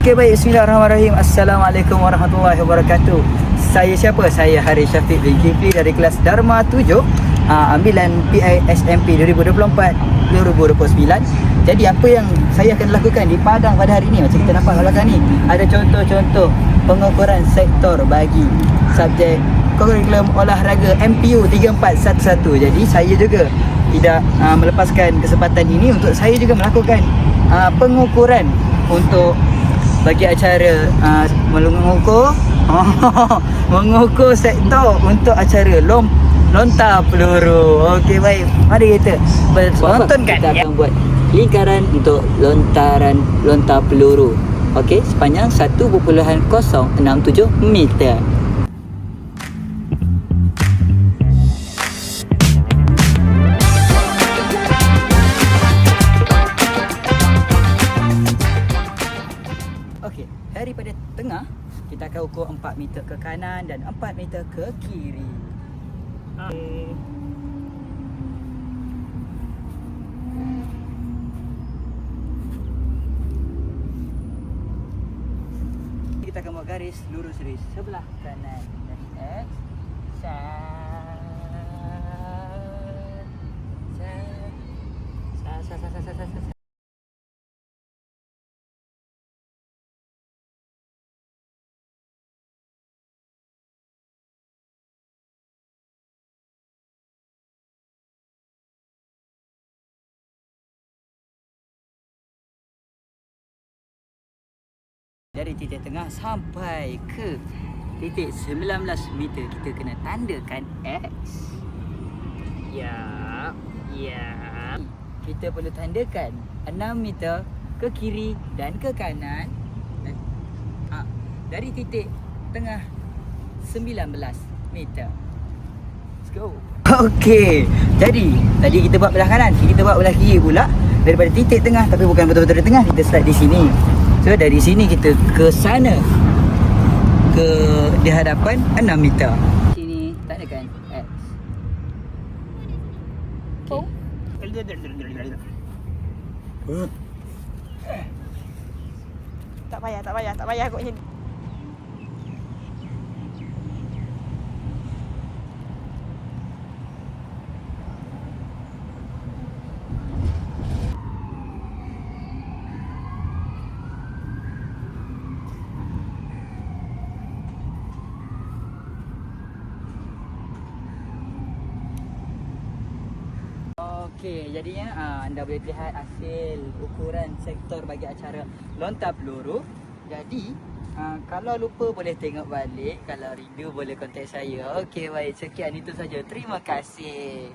Okay, baik. Bismillahirrahmanirrahim. Assalamualaikum warahmatullahi wabarakatuh. Saya siapa? Saya Haris Syafiq bin Kifli dari kelas Dharma 7, ambilan PISMP 2024-2029. Jadi apa yang saya akan lakukan di Padang pada hari ini, macam kita nampak kat belakang ni, ada contoh-contoh pengukuran sektor bagi subjek kurikulum olahraga MPU 3411. Jadi saya juga tidak melepaskan kesempatan ini untuk saya juga melakukan pengukuran untuk bagi acara mengukur sektor untuk acara lontar peluru. Okey, baik. Mari kita menontonkan. Kita akan buat lingkaran untuk lontar peluru. Okey, sepanjang 1.067 meter. Okey, daripada tengah kita akan ukur 4 meter ke kanan dan 4 meter ke kiri. Okey. Kita akan buat garis lurus di sebelah kanan dari X. Dari titik tengah sampai ke titik 19 meter, kita kena tandakan X. Ya. Kita perlu tandakan 6 meter ke kiri dan ke kanan. Dari titik tengah 19 meter. Let's go. Okey. Jadi, tadi kita buat belah kanan, kita buat belah kiri pula. Daripada titik tengah, tapi bukan betul-betul di tengah, kita start di sini. So dari sini kita ke sana, ke di hadapan 6 meter. Sini tandakan X. Okay. Tak payah kot ni. Okey, jadinya anda boleh lihat hasil ukuran sektor bagi acara lontar peluru. Jadi kalau lupa boleh tengok balik, kalau rindu boleh kontak saya. Okey, baik, sekian itu saja. Terima kasih.